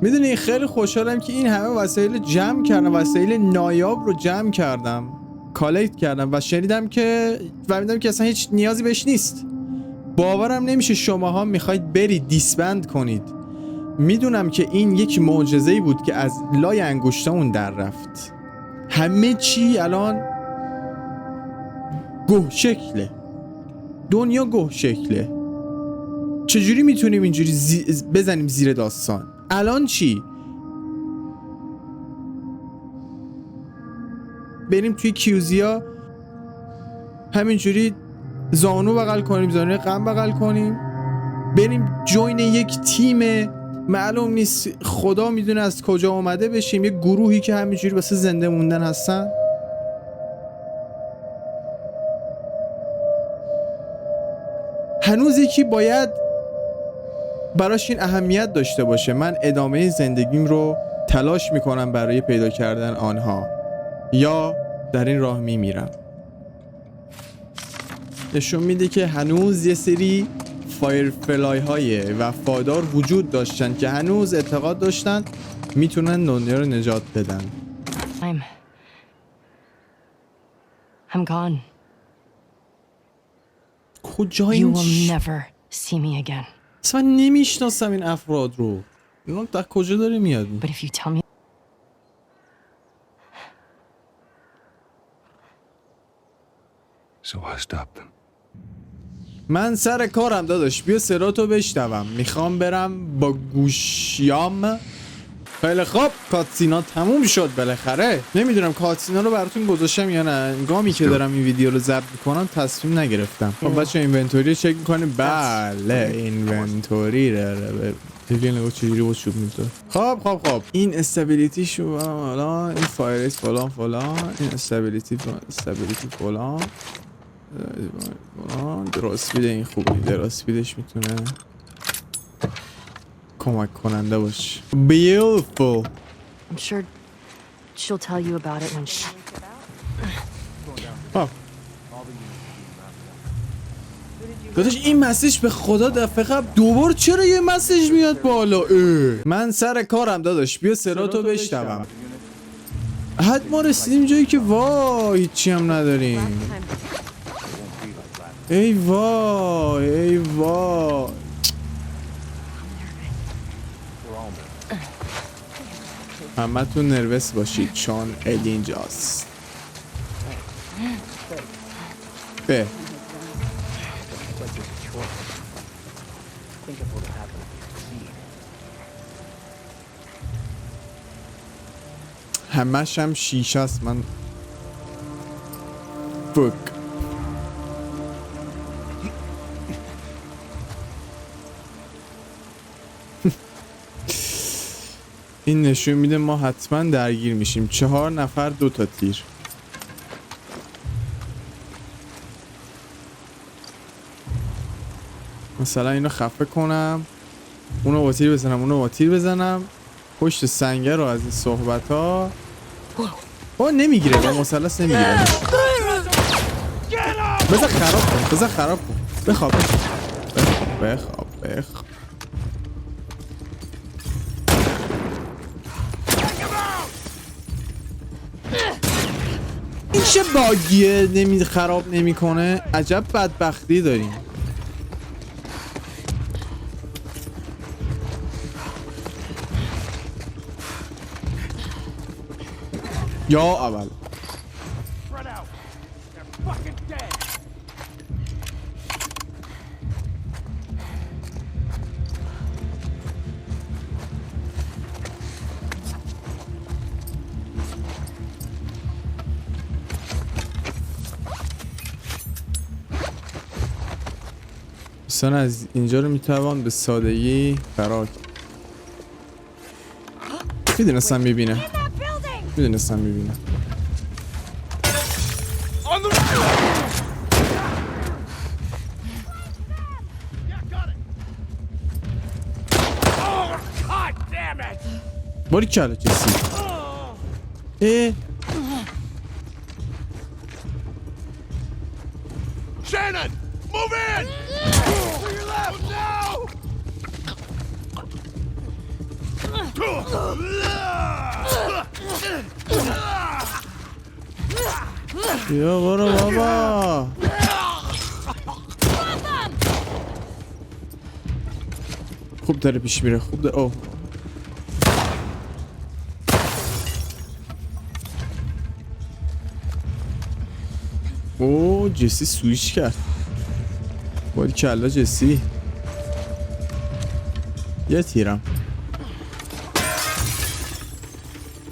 میدونی خیلی خوشحالم که این همه وسایل جمع کردم، وسایل نایاب رو جمع کردم، کالکت کردم و شنیدم که فهمیدم که اصلا هیچ نیازی بهش نیست. باورم نمیشه شماها میخواید برید دیسبند کنید. میدونم که این یک معجزه‌ای بود که از لای انگشتامون در رفت. همه چی الان گوه شکله، دنیا گوه شکله. چجوری میتونیم اینجوری بزنیم زیر داستان؟ الان چی؟ بریم توی کیوزیا همینجوری زانو بغل کنیم، زانوی غم بغل کنیم، بریم جوین یک تیم معلوم نیست خدا میدونه از کجا اومده بشیم، یک گروهی که همینجوری واسه زنده موندن هستن. هنوز یکی باید براش این اهمیت داشته باشه. من ادامه زندگیم رو تلاش میکنم برای پیدا کردن آنها یا در این راه میمیرم. نشون میده که هنوز یه سری فایرفلای های وفادار وجود داشتن که هنوز اعتقاد داشتن میتونن دنیا رو نجات بدن. I'm gone. کجا You این will never see me again. اصلا نمیشناسم این افراد رو. اینا در کجا داره میاد؟ But if you tell me So I stopped them. من سر کارم داداش، بیا سراتو بشنوم. میخوام برم با گوشیام. خیلی خوب، کاتسینا تموم شد بالاخره. نمیدونم کاتسینا رو براتون گذاشتم یا نه. انگامی که دارم این ویدیو رو ضبط میکنم تصمیم نگرفتم. خب بچه اینونتوری رو چک میکنیم. بله اینونتوری رو دیگه نگاه چجوری با چوب میذاره. خب این استابیلیتی شو حالا، این فایرس فلان، این استابیلیتی فلان. درست بیده این خوبه. درست بیدش میتونه کمک کننده باش. Beautiful. I'm sure she'll tell you about it when she داداش این مسیج به خدا دفعه قبل دوبار چرا یه مسیج میاد بالا؟ من سر کارم داداش، بیا سراتو بشنوم. حد ما رسیدیم جایی که وای هیچی هم نداریم. ای وای همه تون نروس باشید چون الی اینجاست. به همش هم شیشه است. من فک این نشون میده ما حتما درگیر میشیم. 4 نفر 2 تا تیر. مثلا اینو خفه کنم، اونو با تیر بزنم، اونو با تیر بزنم، پشت سنگر رو از این صحبت ها. نمیگیره، با مثلث نمیگیره. بذار خراب کن. بخواب. این چه باگیه خراب نمیکنه؟ عجب بدبختی داریم. یا اول دوستان از اینجا رو میتوان به سادگی فرار کرد. میدونستم میبینه. باری کلا کسی Shannon, move in! To your left! No! بیا برو بابا. خوب داره پیش میره. خوب داره. اوه اوه جسی سویش کرد. باری کلا جسی. یه تیرم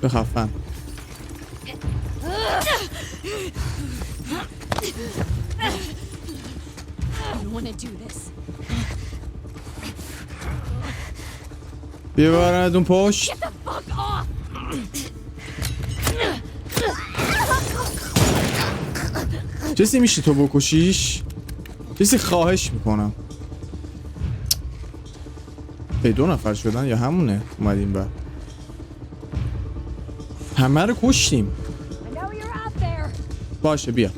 بخفن. بیاوردون پشت. جسی میشه تو بکشیش؟ جسی خواهش میکنم. ای 2 نفر شدن یا همونه اومدیم بعد همه رو کشتیم. باشه بیا.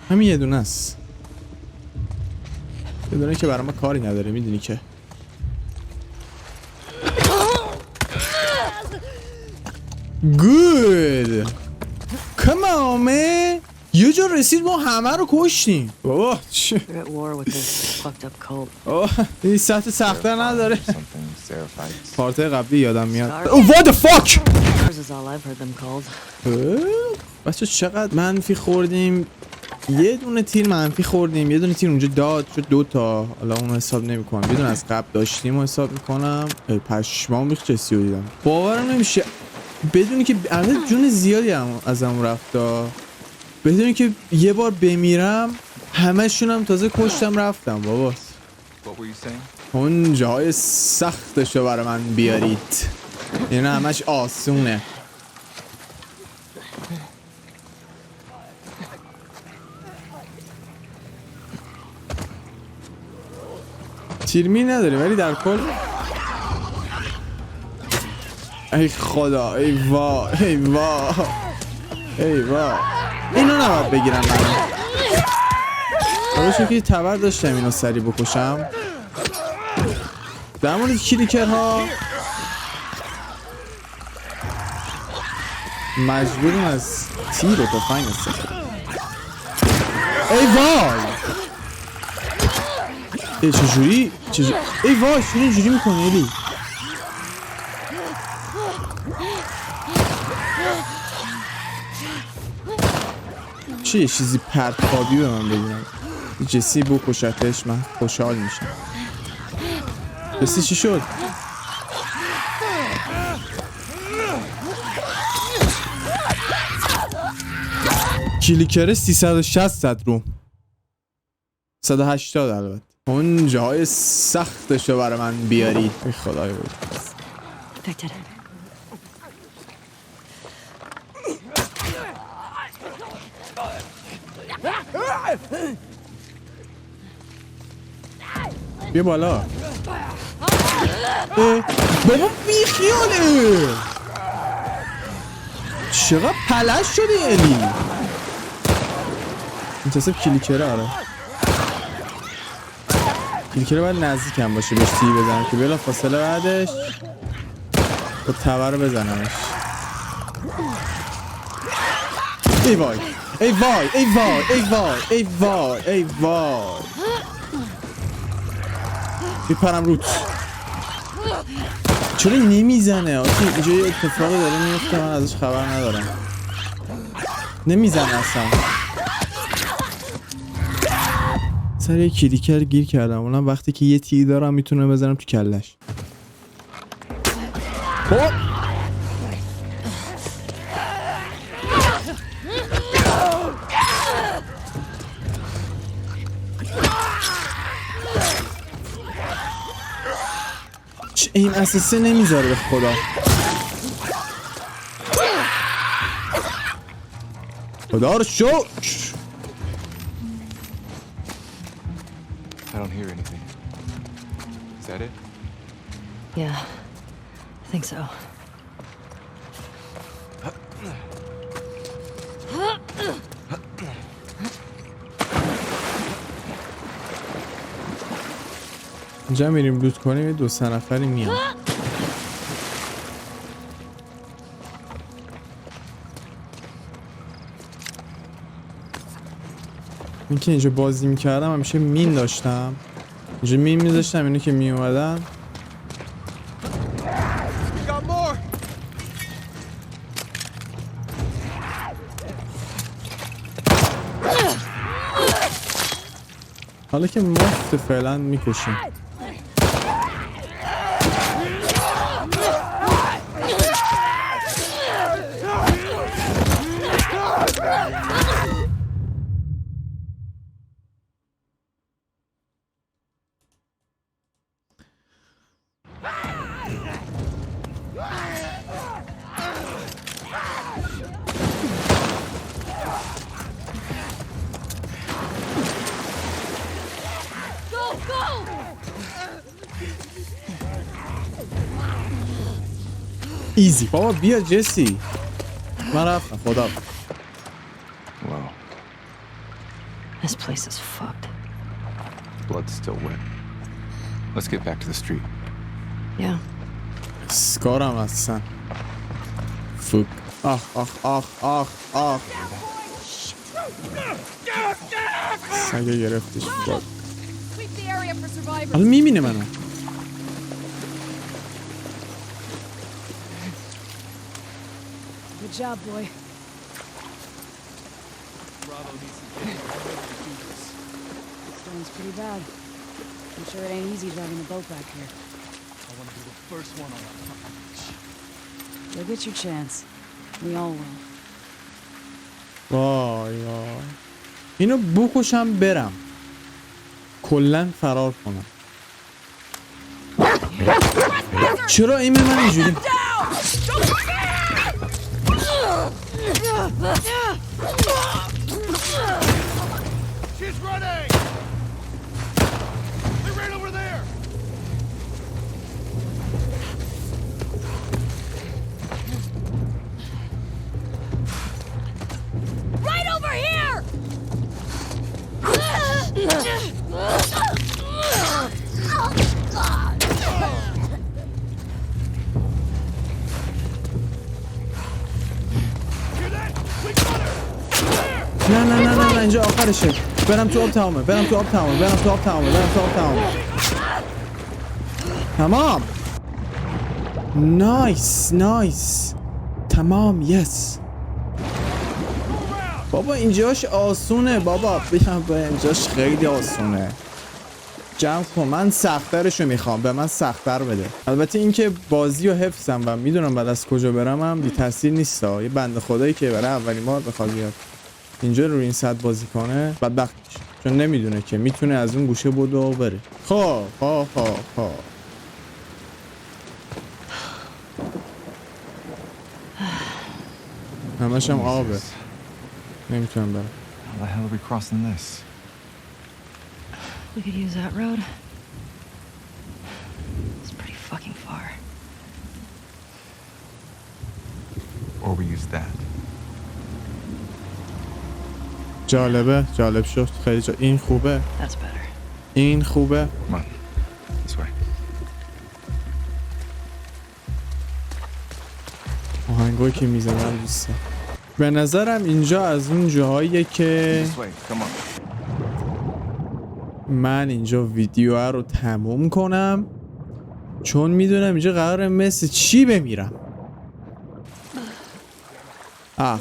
همین یه دونه است. یه دونه که برای ما کاری نداره میدونی که. Good. Come on man. یه جا رسید ما همه رو کشتیم. بابا چه؟ You're at war with this fucked up cult. این سطح سخت‌تر نداره. Something Sarah fights. پارت قبلی یادم میاد. Oh what the fuck. Ours is all I've heard them called. بچه چقدر منفی خوردیم. یه دونه تیر منفی خوردیم. یه دونه تیر اونجا داد شد 2 تا. حالا اون حساب نمی‌کنم. یه دونه از قبل داشتیم و حساب می‌کنم. پشمام ریخت چسی رو دیدم. باورم نمیشه. بدونی که البته جون زیادی هم ازم رفتا. بدونی که یه بار بمیرم همشون هم تازه کشتم رفتم بابا. What were you saying? اون جاهای سختشو برای من بیارید. این همش آسونه. تیرمی نداره ولی در کل ای خدا ای وا ای وا ای وا اینو نباید بگیرم من. حالا که تبر داشتم اینو سری بکشم. در مورد کلیکرها مجبوریم از تیر و تفنگ استفاده. ای وای ای چجوری ای وای چون اینجوری میکنه ایلی. چه یه چیزی پرتابی به من بگیرم. جسی بکشتش من خوشحال میشم. جسی چی شد؟ کلیکر 360 زد رو 180 البته. اون جاهای سختشو برای من بیارید. ای خدای بود. Affected. بیا بالا. بابا بیخیاله. چقدر پلش شده الی. منتصب کلیکره. آره کلیکره باید نزدیک هم باشه بهش تیر بزنم که بلا فاصله بعدش با تبر رو بزنمش. ای وای ای وای ای وای ای وای ای وای ای وای میپرم روت. چرا نمیزنه؟ آخه اینجا یه اتفاقی داره میفته من ازش خبر ندارم. نمیزنه اصلا. سر یه کلیکر گیر کردم. اونم وقتی که یه تیر دارم میتونم بزنم تو کلش. این اساسه نمیذاره به خدا. خدا رو شکر. I don't hear anything. Is that it? Yeah, I think so. اینجا میریم لوت کنیم، یه 2-3 نفری میان. این که اینجا بازی میکردم همیشه مین داشتم، اینجا مین میذاشتم، اینو که میومدن حالا که مفت فعلا میکشیم. ایزی بابا، بیا جسی. من رفتم، خدا. Wow. This place is fucked. Blood's still wet. Let's get back to the street. Yeah. اسکارم هستن. فوک. آخ آخ آخ آخ آخ. سگه گرفتش. Sweep the area for survivors. حالا میبینه منو. Good job, boy. Storm's pretty bad. I'm sure it ain't easy driving the boat back here. I want to be the first one on our fucking beach. You'll get your chance. We all will. وای وای. اینو بکشم برم. کلن فرار کنم. چرا این من اینجوری؟ She's running! They ran over there! Right over here! Hear that? We got her! There! نه نه نه نه اینجا آخرشه. برم تو آب تمامه. برم تو آب تمامه. برم تو آب تمامه. برم تو آب تمامه. تمام. نایس نایس. تمام یس. بابا اینجاش آسونه بابا، بگم با اینجاش خیلی آسونه. جمع کن، من سخت‌ترشو میخوام، به من سخت‌تر بده. البته اینکه بازی رو حفظم و میدونم بعد از کجا برم هم بی تاثیر نیستا. یه بنده خدایی که برای اولین بار بخواد بیاد اینجا رو این سطح بازی کنه بدبخت میشه، چون نمیدونه که میتونه از اون گوشه بدو و بره. خب همش هم آبه، نمیتونم برم. How the hell are we crossing this? We could use that road. It's pretty fucking far. Or we use that. جالب شد خیلی این خوبه، That's better. این خوبه. Come on. This way. آهنگایی که میزنن دوسته. به نظرم اینجا از اون جاهاییه که This way. Come on. من اینجا ویدیو رو تموم کنم، چون میدونم اینجا قراره مثل چی بمیرم. آخ.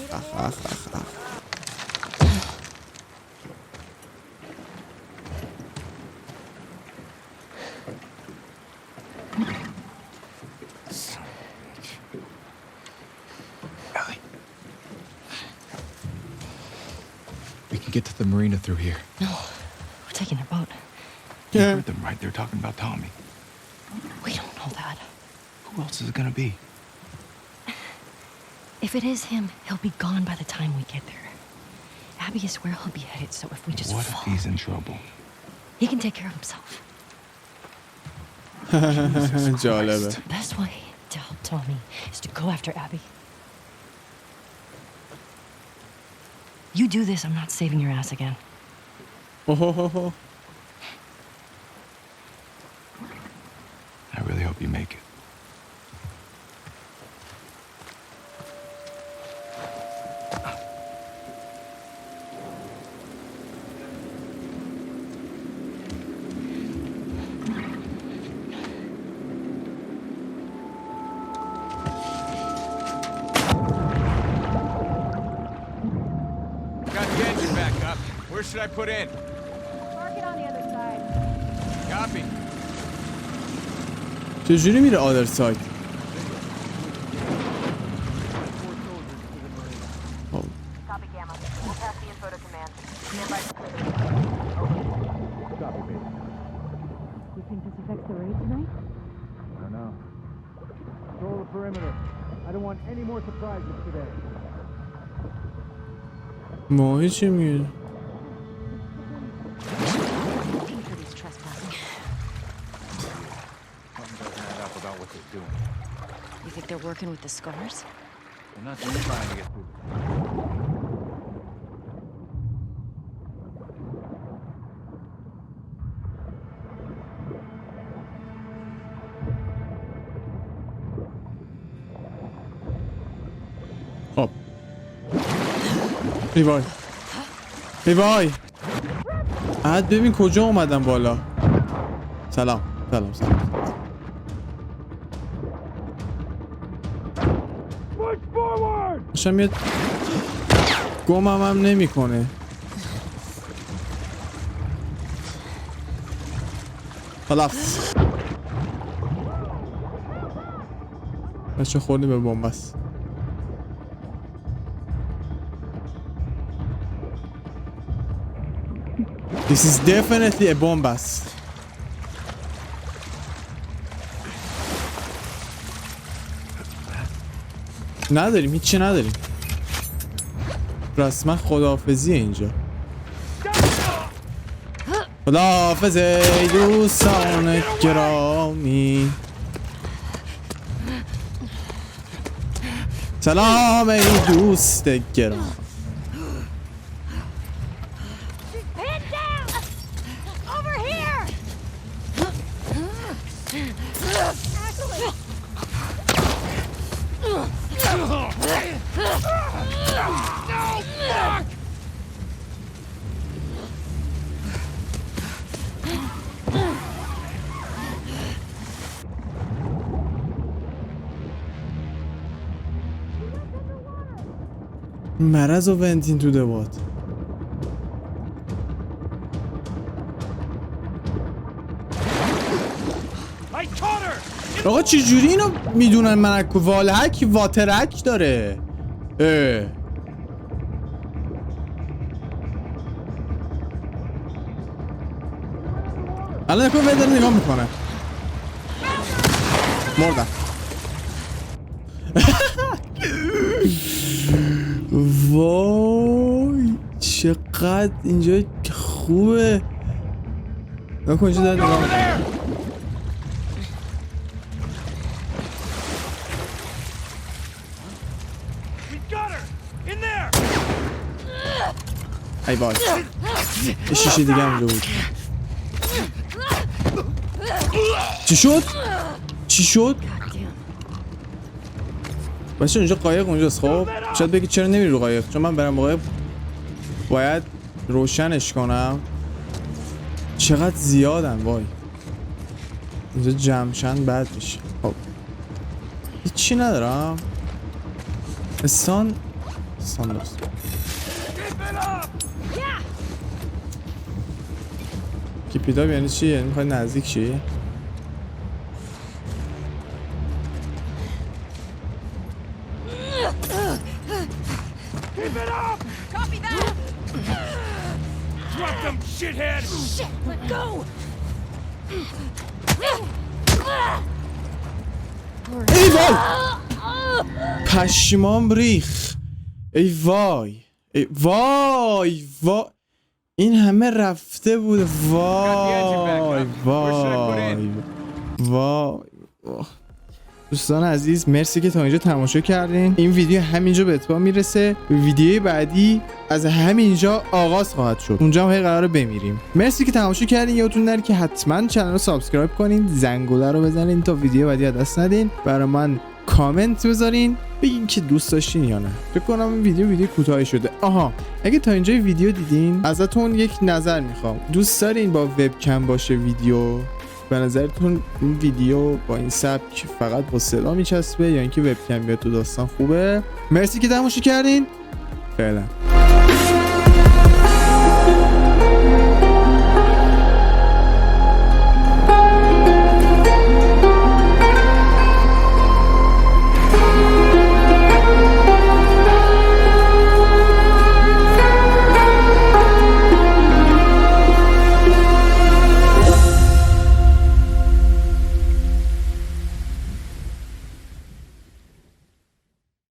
Ellie. We can get to the marina through here. No, we're taking a boat. You Yeah. heard them right. They're talking about Tommy. We don't know that. Who else is it gonna be? If it is him, he'll be gone by the time we get there. Abby is where he'll be headed, so if we just What if fall, he's in trouble? he can take care of himself. جالبه. The best way to help Tommy is to go after Abby. You do this, I'm not saving your ass again. اوه. back up. Where should I put in? Park it on the other side. Copy. چجوری میره آدر سایت؟ Copy Gamma. We'll pass the info to command. Stand by. You think this affects the raid tonight? I don't know. Control the perimeter. I don't want any more surprises today. ماهی چی میگه؟ Looking for these trespassing. Something doesn't add up about what they're doing. You think they're working with the scars? They're not just trying to get through. خب ای وای ای وای عد ببین کجا اومدم بالا. سلام سلام سلام. Push forward! داشتم میاد گمم هم نمی کنه. خلاص بچه خوردی به بومبست. This is definitely a bombast. نداریم هیچی نداریم. رسما خداحافظیه اینجا. خداحافظ ای دوستان گرامی. سلام ای دوست گرامی. Head down! Over here! Ashley! No! Fuck! مرض و ونتین تو دوات. I caught her! آقا چجوری اینو میدونن من والهک واترک داره؟ الان نکنه داره نگاه میکنه. مردم. وای چقدر اینجا خوبه. نکن اینجا داره نگاه میکنه. We got her! In there! ای وای یه شیشه دیگه هم اونجا بود. چی شد؟ چی شد؟ بچه اونجا قایق اونجاست. خب شاید بگی چرا نمیری رو قایق، چون من برم قایق باید روشنش کنم. چقدر زیادن وای. اینجا جمعشن بعد میشه. خب هیچی ندارم. استان درست. کیپیداب یعنی چی؟ یعنی میخوای نزدیک شی؟ Keep it up! Copy that! Drop them, shithead! Shit! Let go! ای وای پشمام ریخ. ای وای ای وای وای این همه رفته بود. وای وای وای. دوستان عزیز مرسی که تا اینجا تماشا کردین. این ویدیو همینجا به اتمام میرسه. ویدیوی بعدی از همینجا آغاز خواهد شد. اونجا هم قراره بمیریم. مرسی که تماشا کردین. یادتون نره که حتما کانال رو سابسکرایب کنین، زنگوله رو بزنین تا ویدیو بعدی دست ندین. برای من کامنت بذارین بگین که دوست داشتین یا نه. فکر کنم این ویدیو کوتاهی شده. آها اگه تا اینجا ویدیو دیدین ازتون یک نظر میخوام. دوست دارین با وبکم باشه ویدیو؟ به نظرتون این ویدیو با این سبک فقط با صدا میچسبه یا اینکه وبکم بیاد تو داستان خوبه؟ مرسی که تماشا کردین. فعلا